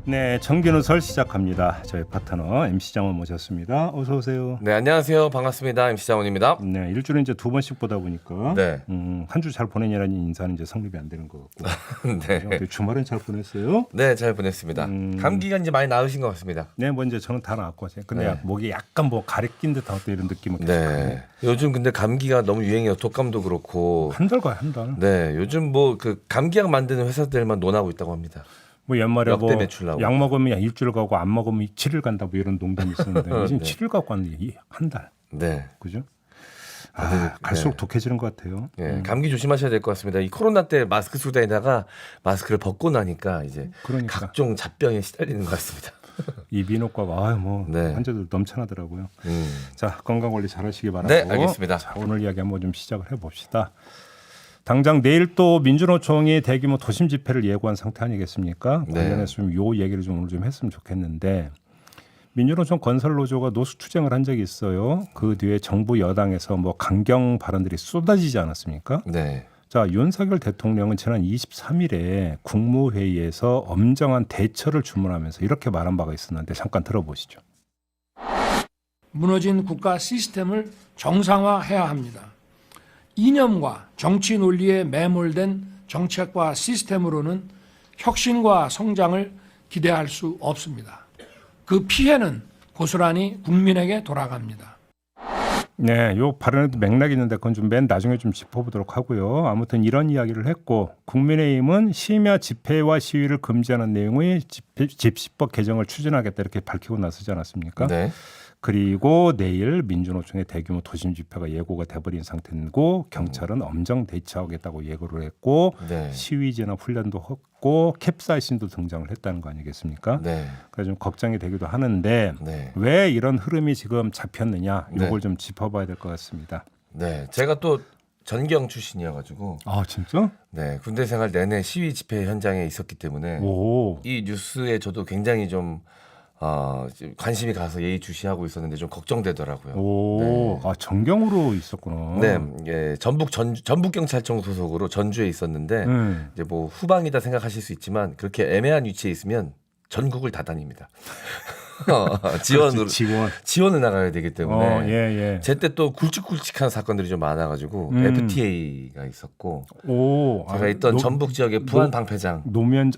네, 정기누설 시작합니다. 저희 파트너 MC 장원 모셨습니다. 어서 오세요. 네, 안녕하세요. 반갑습니다. MC 장원입니다. 네, 일주일에 이제 두 번씩 보다 보니까 네. 한 주 잘 보내냐라는 인사는 이제 성립이 안 되는 것 같고. 네. 어떻게 주말은 잘 보냈어요? 네, 잘 보냈습니다. 감기가 이제 많이 나으신 것 같습니다. 네, 뭐 이제 저는 다 나았고, 근데 네. 목이 약간 뭐 가래낀 듯한 어떤 이런 느낌은 계속. 네. 요즘 근데 감기가 너무 유행이에요. 독감도 그렇고. 한 달 가요, 한 달. 네, 요즘 뭐 그 감기약 만드는 회사들만 논하고 있다고 합니다. 뭐 옛말에 역대 뭐 매출 나오고. 약 먹으면 일주일 가고 안 먹으면 7일 간다 뭐 이런 농담이 있었는데 요즘 네. 7일 갖고 왔는데 한 달. 네. 그죠? 다들, 갈수록 네. 독해지는 것 같아요. 예, 감기 조심하셔야 될 것 같습니다. 이 코로나 때 마스크 쓰고 다니다가 마스크를 벗고 나니까 이제 그러니까. 각종 잡병에 시달리는 것 같습니다. 이 비인후과가 뭐 네. 환자들 넘쳐나더라고요. 자, 건강 관리 잘하시기 바라고. 네, 알겠습니다. 자, 오늘 이야기 한번 좀 시작을 해봅시다. 당장 내일 또 민주노총이 대규모 도심 집회를 예고한 상태 아니겠습니까? 네. 관련해서 좀 요 얘기를 좀 오늘 좀 했으면 좋겠는데 민주노총 건설노조가 노수 투쟁을 한 적이 있어요. 그 뒤에 정부 여당에서 뭐 강경 발언들이 쏟아지지 않았습니까? 네. 자, 윤석열 대통령은 지난 23일에 국무회의에서 엄정한 대처를 주문하면서 이렇게 말한 바가 있었는데 잠깐 들어보시죠. 무너진 국가 시스템을 정상화해야 합니다. 이념과 정치 논리에 매몰된 정책과 시스템으로는 혁신과 성장을 기대할 수 없습니다. 그 피해는 고스란히 국민에게 돌아갑니다. 네, 요 발언에도 맥락이 있는데 그건 좀 맨 나중에 좀 짚어보도록 하고요. 아무튼 이런 이야기를 했고 국민의힘은 심야 집회와 시위를 금지하는 내용의 집시법 개정을 추진하겠다 이렇게 밝히고 나서지 않았습니까? 네. 그리고 내일 민주노총의 대규모 도심 집회가 예고가 돼버린 상태고 경찰은 엄정 대처하겠다고 예고를 했고 네. 시위제나 훈련도 했고 캡사이신도 등장을 했다는 거 아니겠습니까? 네. 그래서 좀 걱정이 되기도 하는데 네. 왜 이런 흐름이 지금 잡혔느냐 이걸 네. 좀 짚어봐야 될 것 같습니다. 네. 제가 또 전경 출신이어가지고 아 진짜? 네, 군대 생활 내내 시위 집회 현장에 있었기 때문에 오. 이 뉴스에 저도 굉장히 좀 관심이 가서 예의주시하고 있었는데 좀 걱정되더라고요. 오. 아 전경으로 있었구나. 네, 예, 전북 경찰청 소속으로 전주에 있었는데 이제 뭐 후방이다 생각하실 수 있지만 그렇게 애매한 위치에 있으면 전국을 다 다닙니다. 지원으로 지원을 나가야 되기 때문에 예. 제때 또 굵직굵직한 사건들이 좀 많아가지고 FTA가 있었고 오. 제가 있던 전북 지역의 부안 방패장 노무현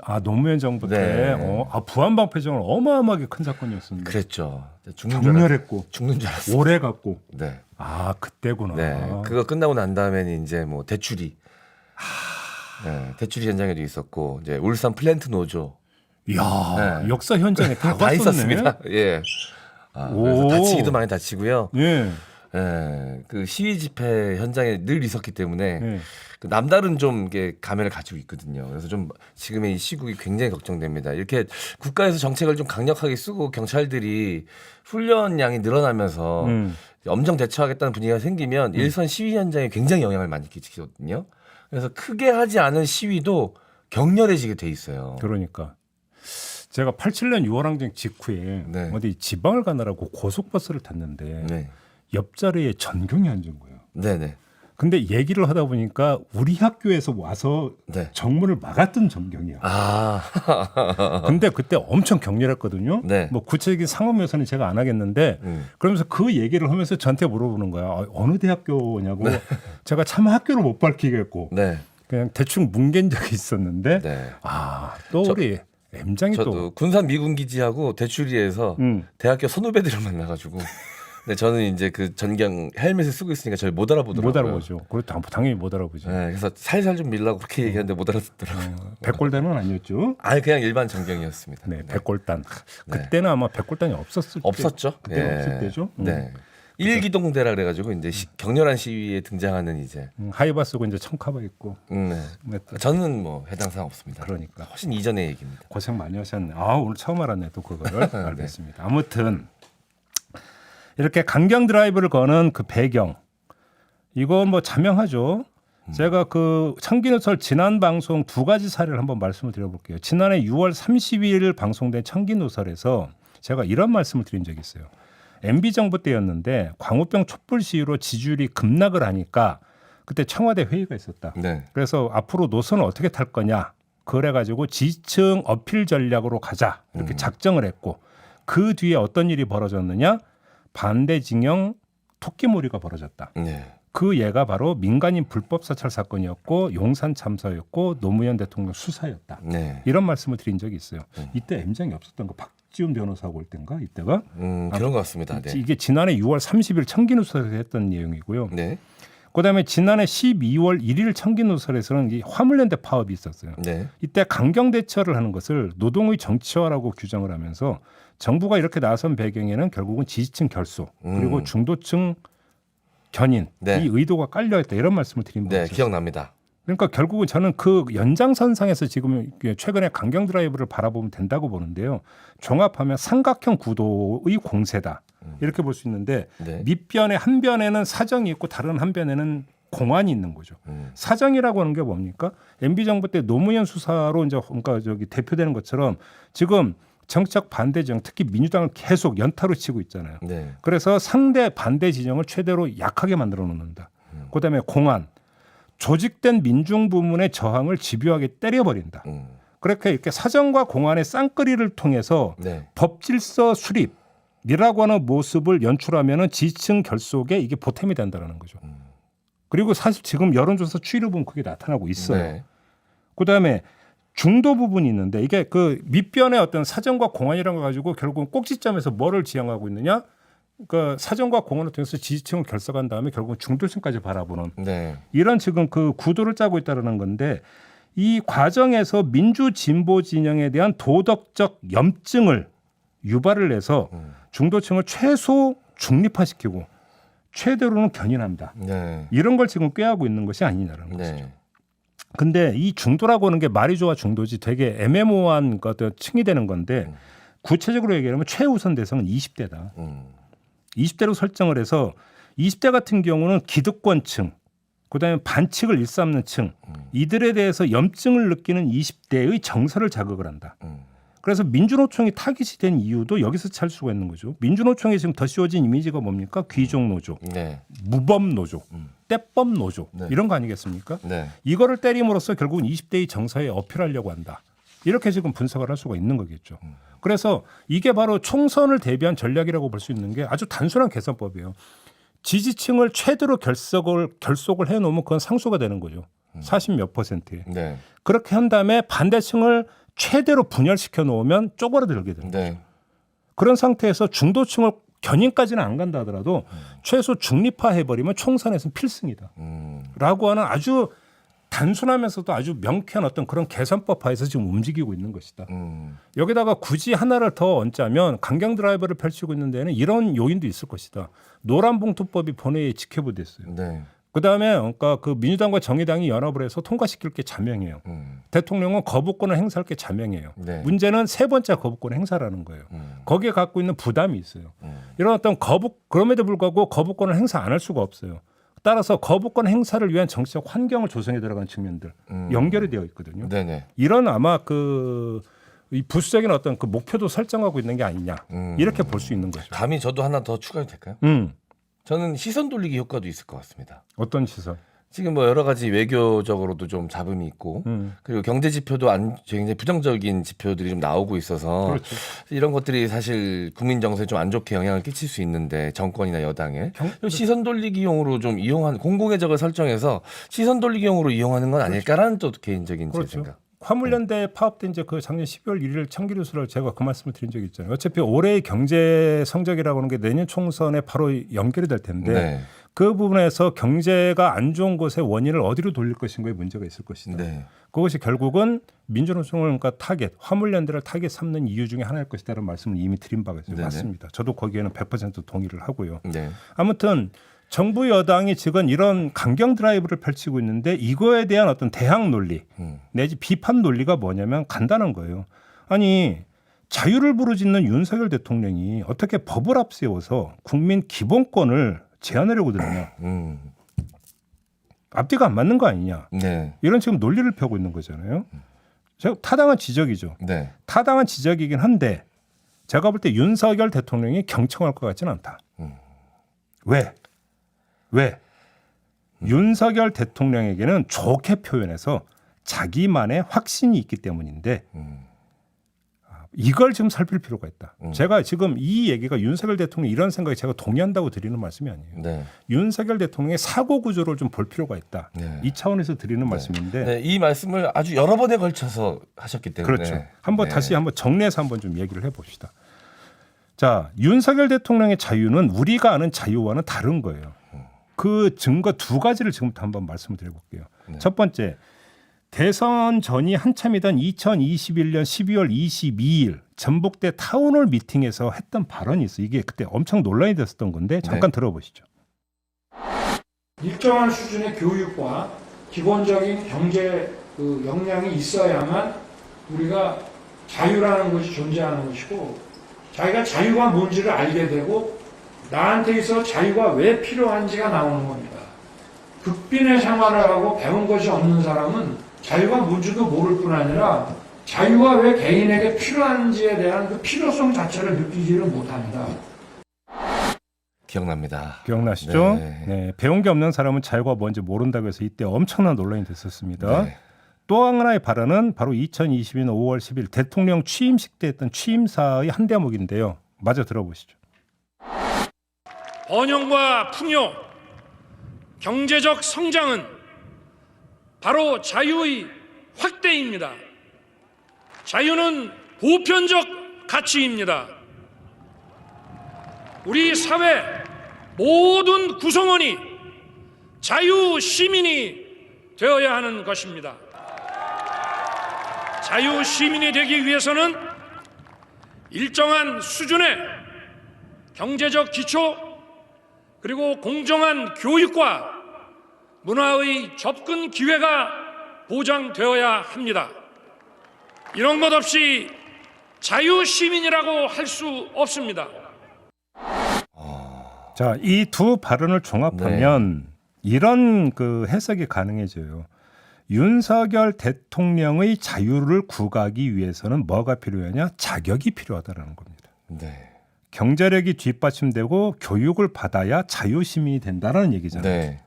정부 때 네. 부안 방패장은 어마어마하게 큰 사건이었습니다. 그랬죠. 격렬했고 죽는 줄 알았어요. 오래 갔고. 네. 아 그때구나. 네. 그거 끝나고 난 다음에는 이제 뭐 대출이 네, 대출이 현장에도 있었고 이제 울산 플랜트 노조 이야 네. 역사 현장에 다 다 갔었네. 있었습니다. 예. 그래서 오. 다치기도 많이 다치고요. 예. 예. 그 시위 집회 현장에 늘 있었기 때문에 예. 그 남다른 좀 이게 감회를 가지고 있거든요. 그래서 좀 지금의 이 시국이 굉장히 걱정됩니다. 이렇게 국가에서 정책을 좀 강력하게 쓰고 경찰들이 훈련량이 늘어나면서 엄정 대처하겠다는 분위기가 생기면 일선 시위 현장에 굉장히 영향을 많이 끼치거든요. 그래서 크게 하지 않은 시위도 격렬해지게 돼 있어요. 그러니까 제가 87년 6월 항쟁 직후에 네. 어디 지방을 가느라고 고속버스를 탔는데 네. 옆자리에 전경이 앉은 거예요. 네네. 근데 얘기를 하다 보니까 우리 학교에서 와서 네. 정문을 막았던 전경이야. 아. 근데 그때 엄청 격렬했거든요. 네. 뭐 구체적인 상황 묘사는 제가 안 하겠는데 그러면서 그 얘기를 하면서 저한테 물어보는 거야. 어느 대학교냐고. 제가 참 학교를 못 밝히겠고 네. 그냥 대충 뭉갠 적이 있었는데 네. 또 우리 M장이 저도 또 군산 미군기지하고 대추리에서 대학교 선후배들을 만나가지고 근데 저는 이제 그 전경 헬멧을 쓰고 있으니까 저를 못 알아보더라고요. 못 알아보죠. 그렇죠. 당연히 못 알아보죠. 네, 그래서 살살 좀 밀라고 그렇게 얘기하는데 못 알아듣더라고요. 백골단은 아니었죠. 아니 그냥 일반 전경이었습니다. 네, 백골단. 그때는 아마 백골단이 없었을 때. 없었죠. 그때는 예. 없을 때죠. 네. 일기동대라 그래가지고 이제 격렬한 시위에 등장하는 이제 하이바 쓰고 이제 청카바 입고. 네. 저는 뭐 해당 사항 없습니다. 그러니까 훨씬 이전의 얘기입니다. 고생 많이 하셨네. 오늘 처음 알았네. 또 그거를 알겠습니다. 아무튼 이렇게 강경 드라이브를 거는 그 배경 이건 뭐 자명하죠. 제가 그 청기누설 지난 방송 두 가지 사례를 한번 말씀을 드려볼게요. 지난해 6월 30일 방송된 청기누설에서 제가 이런 말씀을 드린 적이 있어요. MB 정부 때였는데 광우병 촛불 시위로 지지율이 급락을 하니까 그때 청와대 회의가 있었다. 네. 그래서 앞으로 노선을 어떻게 탈 거냐 그래가지고 지지층 어필 전략으로 가자 이렇게 작정을 했고 그 뒤에 어떤 일이 벌어졌느냐 반대 진영 토끼몰이가 벌어졌다. 네. 그 예가 바로 민간인 불법 사찰 사건이었고 용산 참사였고 노무현 대통령 수사였다. 네. 이런 말씀을 드린 적이 있어요. 이때 M장이 없었던 거 박지훈 변호사하고 올 때인가 이때가 그런 것 같습니다. 네. 이게 지난해 6월 30일 청기누설에서 했던 내용이고요. 네. 그다음에 지난해 12월 1일 청기누설에서는 이 화물연대 파업이 있었어요. 네. 이때 강경 대처를 하는 것을 노동의 정치화라고 규정을 하면서 정부가 이렇게 나선 배경에는 결국은 지지층 결속 그리고 중도층 견인 네. 이 의도가 깔려있다 이런 말씀을 드린 네, 바가 있었어요. 기억납니다. 그러니까 결국은 저는 그 연장선상에서 지금 최근에 강경 드라이브를 바라보면 된다고 보는데요. 종합하면 삼각형 구도의 공세다 이렇게 볼 수 있는데 네. 밑변에 한 변에는 사정이 있고 다른 한 변에는 공안이 있는 거죠. 사정이라고 하는 게 뭡니까? MB 정부 때 노무현 수사로 이제 그러니까 저기 대표되는 것처럼 지금 정책 반대 진영 특히 민주당을 계속 연타로 치고 있잖아요. 네. 그래서 상대 반대 진영을 최대로 약하게 만들어 놓는다. 그다음에 공안 조직된 민중 부문의 저항을 집요하게 때려버린다. 그렇게 이렇게 사정과 공안의 쌍끌이를 통해서 네. 법 질서 수립이라고 하는 모습을 연출하면은 지지층 결속에 이게 보탬이 된다는 거죠. 그리고 사실 지금 여론조사 추이를 보면 그게 나타나고 있어요. 네. 그다음에 중도 부분이 있는데 이게 그 밑변의 어떤 사정과 공안이라는 거 가지고 결국은 꼭지점에서 뭐를 지향하고 있느냐? 그 사정과 공안을 통해서 지지층을 결석한 다음에 결국은 중도층까지 바라보는 네. 이런 지금 그 구도를 짜고 있다는 건데 이 과정에서 민주 진보 진영에 대한 도덕적 염증을 유발을 해서 중도층을 최소 중립화시키고 최대로는 견인한다. 네. 이런 걸 지금 꾀하고 있는 것이 아니냐라는 네. 거죠. 근데 이 중도라고 하는 게 말이 좋아 중도지 되게 애매모호한 어떤 층이 되는 건데 구체적으로 얘기하면 최우선 대상은 20대다. 20대로 설정을 해서 20대 같은 경우는 기득권층, 그다음에 반칙을 일삼는 층, 이들에 대해서 염증을 느끼는 20대의 정서를 자극을 한다. 그래서 민주노총이 타깃이 된 이유도 여기서 찾을 수가 있는 거죠. 민주노총이 지금 더 씌워진 이미지가 뭡니까? 귀족 노조, 네. 무법 노조, 때법 노조 네. 이런 거 아니겠습니까? 네. 이거를 때림으로써 결국은 20대의 정서에 어필하려고 한다. 이렇게 지금 분석을 할 수가 있는 거겠죠. 그래서 이게 바로 총선을 대비한 전략이라고 볼 수 있는 게 아주 단순한 계산법이에요. 지지층을 최대로 결속을 해놓으면 그건 상수가 되는 거죠. 40 몇 %에. 네. 그렇게 한 다음에 반대층을 최대로 분열시켜 놓으면 쪼그라들게 되는 거죠. 네. 그런 상태에서 중도층을 견인까지는 안 간다 하더라도 최소 중립화해버리면 총선에서는 필승이다. 라고 하는 아주 단순하면서도 아주 명쾌한 어떤 그런 계산법 하에서 지금 움직이고 있는 것이다. 여기다가 굳이 하나를 더 얹자면 강경 드라이버를 펼치고 있는 데는 이런 요인도 있을 것이다. 노란봉투법이 본회의에 지켜부됐어요. 네. 그다음에 그러니까 그 민주당과 정의당이 연합을 해서 통과시킬 게 자명해요. 대통령은 거부권을 행사할 게 자명해요. 네. 문제는 세 번째 거부권 행사라는 거예요. 거기에 갖고 있는 부담이 있어요. 이런 어떤 그럼에도 불구하고 거부권을 행사 안 할 수가 없어요. 따라서 거부권 행사를 위한 정치적 환경을 조성해 들어간 측면들 연결이 되어 있거든요. 네네. 이런 아마 이 부수적인 어떤 그 목표도 설정하고 있는 게 아니냐 이렇게 볼 수 있는 거죠. 감히 저도 하나 더 추가해도 될까요? 저는 시선 돌리기 효과도 있을 것 같습니다. 어떤 시선? 지금 뭐 여러 가지 외교적으로도 좀 잡음이 있고 그리고 경제 지표도 굉장히 부정적인 지표들이 좀 나오고 있어서 그렇죠. 이런 것들이 사실 국민 정서에 좀 안 좋게 영향을 끼칠 수 있는데 정권이나 여당에 시선 돌리기용으로 좀 이용한 공공의 적을 설정해서 시선 돌리기용으로 이용하는 건 아닐까라는 또 개인적인 제 그렇죠. 생각. 화물연대 파업된 이제 그 작년 12월 1일 청기누설을 제가 그 말씀을 드린 적이 있잖아요. 어차피 올해의 경제 성적이라고 하는 게 내년 총선에 바로 연결이 될 텐데 네. 그 부분에서 경제가 안 좋은 곳의 원인을 어디로 돌릴 것인가에 문제가 있을 것이다. 네. 그것이 결국은 민주노총을 그러니까 타겟, 화물연대를 타겟 삼는 이유 중에 하나일 것이다라는 말씀을 이미 드린 바가 있어요. 네네. 맞습니다. 저도 거기에는 100% 동의를 하고요. 네. 아무튼 정부 여당이 지금 이런 강경 드라이브를 펼치고 있는데 이거에 대한 어떤 대항 논리 내지 비판 논리가 뭐냐면 간단한 거예요. 아니 자유를 부르짖는 윤석열 대통령이 어떻게 법을 앞세워서 국민 기본권을 제한하려고 드느냐. 앞뒤가 안 맞는 거 아니냐. 네. 이런 지금 논리를 펴고 있는 거잖아요. 타당한 지적이죠. 네. 타당한 지적이긴 한데 제가 볼 때 윤석열 대통령이 경청할 것 같지는 않다. 왜? 윤석열 대통령에게는 좋게 표현해서 자기만의 확신이 있기 때문인데 이걸 지금 살필 필요가 있다. 제가 지금 이 얘기가 윤석열 대통령 이런 생각에 제가 동의한다고 드리는 말씀이 아니에요. 네. 윤석열 대통령의 사고 구조를 좀 볼 필요가 있다. 네. 이 차원에서 드리는 말씀인데 네, 이 말씀을 아주 여러 번에 걸쳐서 하셨기 때문에 그렇죠. 한번 네. 다시 한번 정리해서 한번 좀 얘기를 해봅시다. 자, 윤석열 대통령의 자유는 우리가 아는 자유와는 다른 거예요. 그 증거 두 가지를 지금부터 한번 말씀을 드려볼게요. 네. 첫 번째, 대선 전이 한참이던 2021년 12월 22일 전북대 타운홀 미팅에서 했던 발언이 있어요. 이게 그때 엄청 논란이 됐었던 건데 잠깐 들어보시죠. 일정한 수준의 교육과 기본적인 경제 역량이 있어야만 우리가 자유라는 것이 존재하는 것이고 자기가 자유가 뭔지를 알게 되고 나한테 있어 자유가 왜 필요한지가 나오는 겁니다. 극빈의 생활을 하고 배운 것이 없는 사람은 자유가 뭔지도 모를 뿐 아니라 자유가 왜 개인에게 필요한지에 대한 그 필요성 자체를 느끼지를 못합니다. 기억납니다. 기억나시죠? 네. 네, 배운 게 없는 사람은 자유가 뭔지 모른다고 해서 이때 엄청난 논란이 됐었습니다. 네. 또 하나의 발언은 바로 2022년 5월 10일 대통령 취임식 때 했던 취임사의 한 대목인데요. 마저 들어보시죠. 번영과 풍요, 경제적 성장은 바로 자유의 확대입니다. 자유는 보편적 가치입니다. 우리 사회 모든 구성원이 자유 시민이 되어야 하는 것입니다. 자유 시민이 되기 위해서는 일정한 수준의 경제적 기초 그리고 공정한 교육과 문화의 접근 기회가 보장되어야 합니다. 이런 것 없이 자유 시민이라고 할 수 없습니다. 자, 이 두 발언을 종합하면 이런 그 해석이 가능해져요. 윤석열 대통령의 자유를 구가하기 위해서는 뭐가 필요하냐? 자격이 필요하다라는 겁니다. 네. 경제력이 뒷받침되고 교육을 받아야 자유시민이 된다는 얘기잖아요. 네.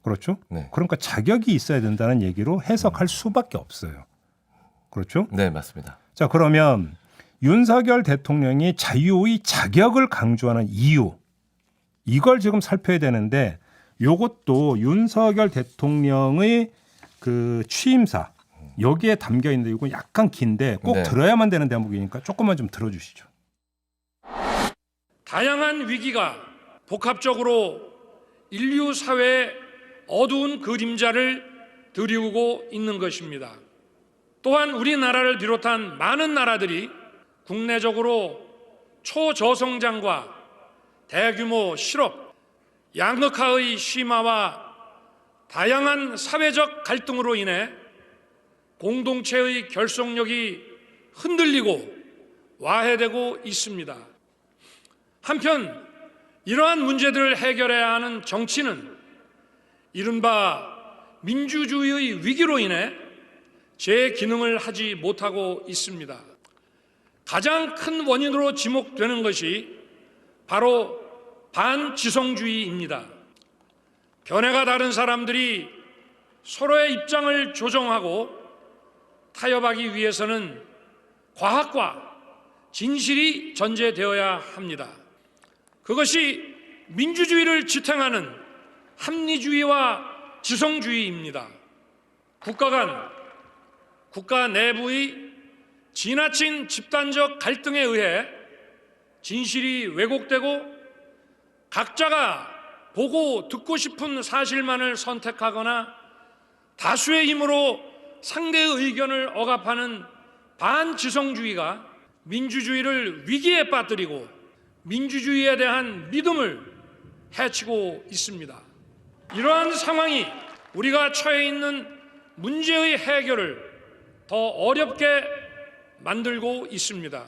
그렇죠? 네. 그러니까 자격이 있어야 된다는 얘기로 해석할 수밖에 없어요. 그렇죠? 네, 맞습니다. 자, 그러면 윤석열 대통령이 자유의 자격을 강조하는 이유 이걸 지금 살펴야 되는데 요것도 윤석열 대통령의 그 취임사 여기에 담겨 있는데 이건 약간 긴데 꼭 네. 들어야만 되는 대목이니까 조금만 좀 들어주시죠. 다양한 위기가 복합적으로 인류 사회의 어두운 그림자를 드리우고 있는 것입니다. 또한 우리나라를 비롯한 많은 나라들이 국내적으로 초저성장과 대규모 실업, 양극화의 심화와 다양한 사회적 갈등으로 인해 공동체의 결속력이 흔들리고 와해되고 있습니다. 한편 이러한 문제들을 해결해야 하는 정치는 이른바 민주주의의 위기로 인해 제 기능을 하지 못하고 있습니다. 가장 큰 원인으로 지목되는 것이 바로 반지성주의입니다. 견해가 다른 사람들이 서로의 입장을 조정하고 타협하기 위해서는 과학과 진실이 전제되어야 합니다. 그것이 민주주의를 지탱하는 합리주의와 지성주의입니다. 국가 내부의 지나친 집단적 갈등에 의해 진실이 왜곡되고 각자가 보고 듣고 싶은 사실만을 선택하거나 다수의 힘으로 상대의 의견을 억압하는 반지성주의가 민주주의를 위기에 빠뜨리고 민주주의에 대한 믿음을 해치고 있습니다. 이러한 상황이 우리가 처해 있는 문제의 해결을 더 어렵게 만들고 있습니다.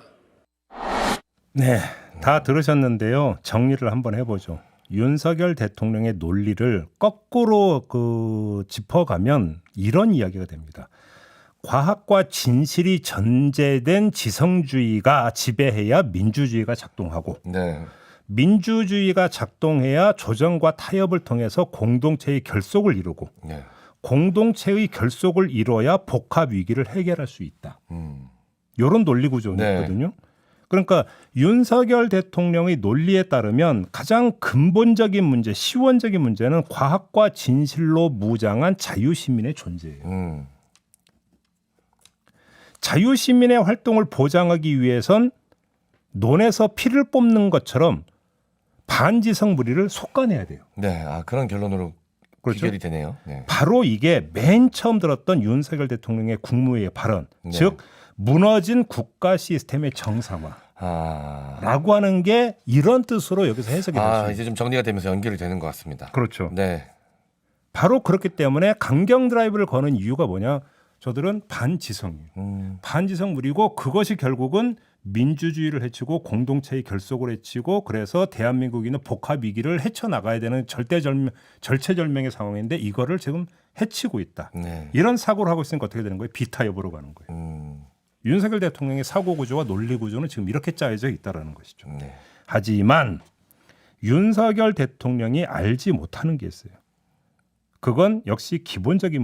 네, 다 들으셨는데요. 정리를 한번 해보죠. 윤석열 대통령의 논리를 거꾸로 짚어가면 이런 이야기가 됩니다. 과학과 진실이 전제된 지성주의가 지배해야 민주주의가 작동하고 네. 민주주의가 작동해야 조정과 타협을 통해서 공동체의 결속을 이루고 네. 공동체의 결속을 이뤄야 복합 위기를 해결할 수 있다. 이런 논리 구조거든요. 그러니까 윤석열 대통령의 논리에 따르면 가장 근본적인 문제, 시원적인 문제는 과학과 진실로 무장한 자유시민의 존재예요. 자유시민의 활동을 보장하기 위해선 논에서 피를 뽑는 것처럼 반지성 무리를 속아내야 돼요. 네, 그런 결론으로 그렇죠? 귀결이 되네요. 네. 바로 이게 맨 처음 들었던 윤석열 대통령의 국무회의 발언, 네. 즉 무너진 국가 시스템의 정상화라고 하는 게 이런 뜻으로 여기서 해석이 됐어요. 이제 좀 정리가 되면서 연결이 되는 것 같습니다. 그렇죠. 네. 바로 그렇기 때문에 강경 드라이브를 거는 이유가 뭐냐? 저들은 반지성이에요. 반지성 무리고 그것이 결국은 민주주의를 해치고 공동체의 결속을 해치고 그래서 대한민국인은 복합 위기를 헤쳐나가야 되는 절체절명의 상황인데 이거를 지금 해치고 있다. 네. 이런 사고를 하고 있으니까 어떻게 되는 거예요? 비타협으로 가는 거예요. 윤석열 대통령의 사고 구조와 논리 구조는 지금 이렇게 짜여져 있다라는 것이죠. 네. 하지만 윤석열 대통령이 알지 못하는 게 있어요. 그건 역시 기본적인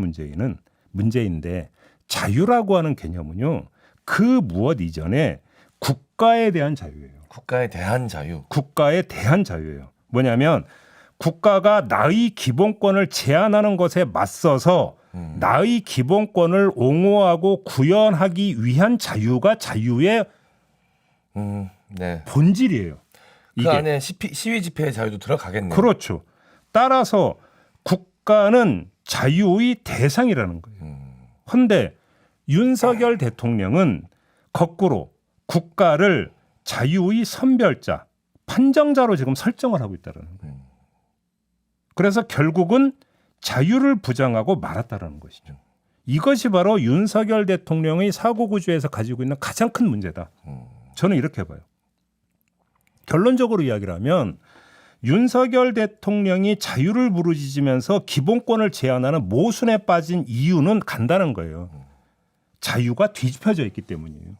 문제인데 자유라고 하는 개념은요. 그 무엇 이전에 국가에 대한 자유예요. 국가에 대한 자유. 국가에 대한 자유예요. 뭐냐면 국가가 나의 기본권을 제한하는 것에 맞서서 나의 기본권을 옹호하고 구현하기 위한 자유가 자유의 네. 본질이에요. 그 안에 시위 집회의 자유도 들어가겠네요. 그렇죠. 따라서 국가는 자유의 대상이라는 거예요. 그런데 윤석열 대통령은 거꾸로 국가를 자유의 선별자, 판정자로 지금 설정을 하고 있다는 거예요. 그래서 결국은 자유를 부정하고 말았다는 것이죠. 이것이 바로 윤석열 대통령의 사고 구조에서 가지고 있는 가장 큰 문제다. 저는 이렇게 봐요. 결론적으로 이야기를 하면 윤석열 대통령이 자유를 부르짖으면서 기본권을 제한하는 모순에 빠진 이유는 간단한 거예요. 자유가 뒤집혀져 있기 때문이에요.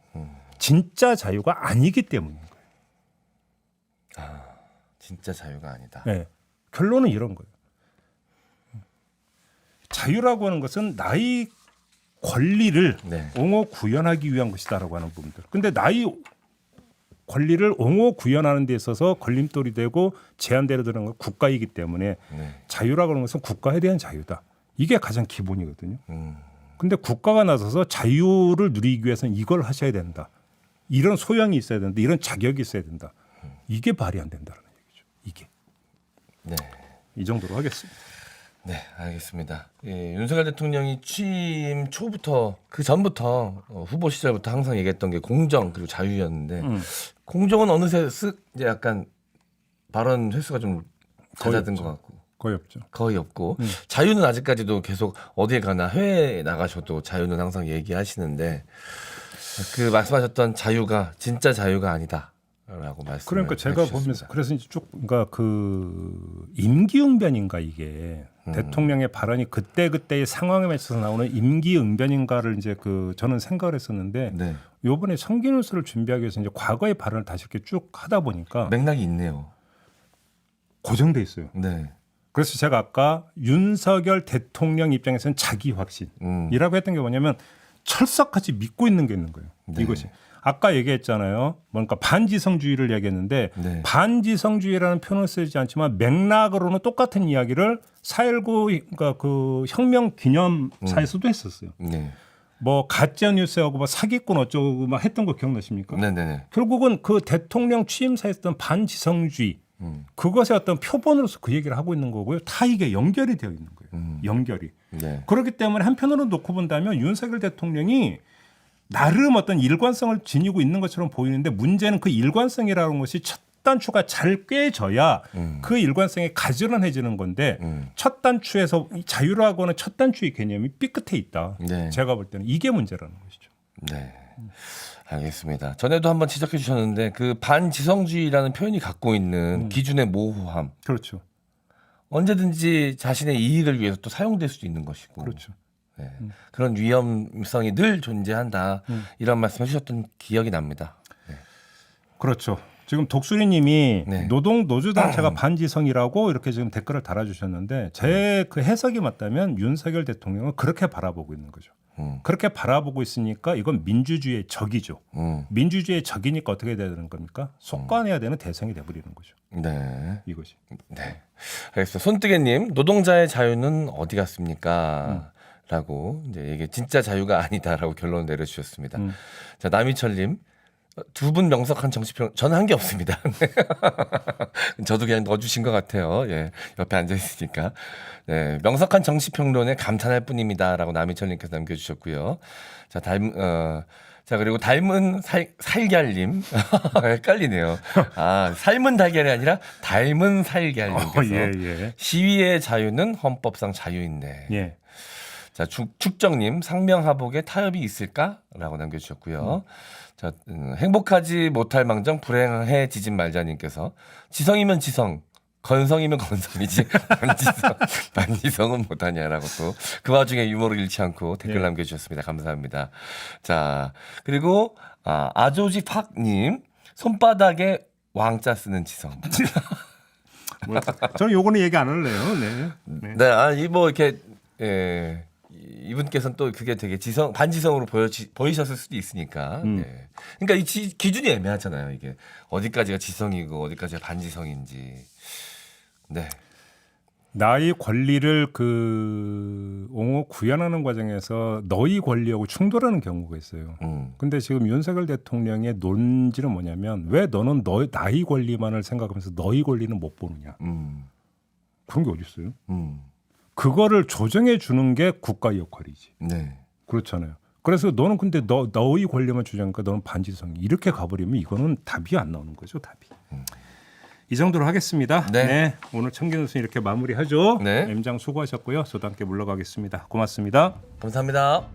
진짜 자유가 아니기 때문인 거예요. 진짜 자유가 아니다. 네. 결론은 이런 거예요. 자유라고 하는 것은 나의 권리를 네. 옹호 구현하기 위한 것이다라고 하는 부분들. 근데 나의 권리를 옹호 구현하는 데 있어서 걸림돌이 되고 제한되려 드는 건 국가이기 때문에 네. 자유라고 하는 것은 국가에 대한 자유다. 이게 가장 기본이거든요. 근데 국가가 나서서 자유를 누리기 위해서는 이걸 하셔야 된다. 이런 소양이 있어야 된다. 이런 자격이 있어야 된다. 이게 말이 안 된다는 얘기죠. 이게. 네. 이 정도로 하겠습니다. 네, 알겠습니다. 윤석열 대통령이 취임 초부터 그 전부터 후보 시절부터 항상 얘기했던 게 공정 그리고 자유였는데 공정은 어느새 이제 약간 발언 횟수가 좀 잦아든 것 같고 거의 없죠. 자유는 아직까지도 계속 어디에 가나 해외에 나가셔도 자유는 항상 얘기하시는데 그 말씀하셨던 자유가 진짜 자유가 아니다. 라고 말씀. 그러니까 제가 보면서 그래서 이제 쭉 그러니까 그 임기응변인가 이게 대통령의 발언이 그때의 상황에 맞춰서 나오는 임기응변인가를 이제 그 저는 생각을 했었는데 네. 이번에 청기뉴스를 준비하기 위해서 이제 과거의 발언을 다시 이렇게 쭉 하다 보니까 맥락이 있네요. 고정돼 있어요. 네. 그래서 제가 아까 윤석열 대통령 입장에서는 자기 확신이라고 했던 게 뭐냐면 철석같이 믿고 있는 게 있는 거예요. 네. 이것이. 아까 얘기했잖아요. 뭔가 반지성주의를 얘기했는데 네. 반지성주의라는 표현을 쓰지 않지만 맥락으로는 똑같은 이야기를 4.19 그러니까 그 혁명 기념사에서도 했었어요. 네. 뭐 가짜 뉴스하고 뭐 사기꾼 어쩌고 막 했던 거 기억나십니까? 네네네. 결국은 그 대통령 취임사에 했던 반지성주의 그것의 어떤 표본으로서 그 얘기를 하고 있는 거고요. 다 이게 연결이 되어 있는 거예요. 연결이. 네. 그렇기 때문에 한편으로 놓고 본다면 윤석열 대통령이 나름 어떤 일관성을 지니고 있는 것처럼 보이는데 문제는 그 일관성이라는 것이 첫 단추가 잘 꿰져야 그 일관성이 가지런해지는 건데 첫 단추에서 이 자유라고 하는 첫 단추의 개념이 삐끗해 있다. 네. 제가 볼 때는 이게 문제라는 것이죠. 네. 알겠습니다. 전에도 한번 지적해 주셨는데 그 반지성주의라는 표현이 갖고 있는 기준의 모호함. 그렇죠. 언제든지 자신의 이익을 위해서 또 사용될 수도 있는 것이고. 그렇죠. 네. 그런 위험성이 늘 존재한다. 이런 말씀 해주셨던 기억이 납니다. 네. 그렇죠. 지금 독수리님이 네. 노동 노조단체가 반지성이라고 이렇게 지금 댓글을 달아주셨는데 제 그 해석이 맞다면 윤석열 대통령은 그렇게 바라보고 있는 거죠. 그렇게 바라보고 있으니까 이건 민주주의의 적이죠. 민주주의의 적이니까 어떻게 돼야 되는 겁니까? 속관해야 되는 대상이 돼버리는 거죠. 네. 이것이. 네. 알겠습니다. 손뜨개님, 노동자의 자유는 어디 갔습니까? 라고 이제 이게 진짜 자유가 아니다라고 결론을 내려주셨습니다. 자, 남희철님, 두 분 명석한 정치평, 저는 한 게 없습니다. 저도 그냥 넣어주신 것 같아요. 예, 옆에 앉아 있으니까. 네, 명석한 정치평론에 감탄할 뿐입니다라고 남희철님께서 남겨주셨고요. 자, 자, 그리고 닮은 살걀님. 헷갈리네요. 아, 삶은 달걀이 아니라 닮은 살걀님께서. 예. 시위의 자유는 헌법상 자유인데. 예. 자, 축정님, 상명하복에 타협이 있을까라고 남겨주셨고요. 자, 행복하지 못할 망정 불행해지진 말자님께서 지성이면 지성, 건성이면 건성이지 반지성은 못하냐라고 또 그 와중에 유머를 잃지 않고 댓글 남겨주셨습니다. 감사합니다. 자, 그리고 아조지 팍님, 손바닥에 왕자 쓰는 지성. 저는 요거는 얘기 안 할래요. 네. 네, 뭐 이렇게 이분께서는 또 그게 되게 반지성으로 보이셨을 수도 있으니까. 네. 그러니까 이 기준이 애매하잖아요. 이게 어디까지가 지성이고 어디까지가 반지성인지. 네. 나의 권리를 구현하는 과정에서 너의 권리하고 충돌하는 경우가 있어요. 근데 지금 윤석열 대통령의 논지는 뭐냐면 왜 너는 나의 권리만을 생각하면서 너의 권리는 못 보느냐. 그런 게 어디 있어요? 그거를 조정해 주는 게 국가의 역할이지. 네. 그렇잖아요. 그래서 너는 근데 너의 권리만 주장하니까 너는 반지성이 이렇게 가버리면 이거는 답이 안 나오는 거죠. 답이. 이 정도로 하겠습니다. 네. 오늘 청기노선 이렇게 마무리하죠. 네. M장 수고하셨고요. 저도 함께 물러가겠습니다. 고맙습니다. 감사합니다.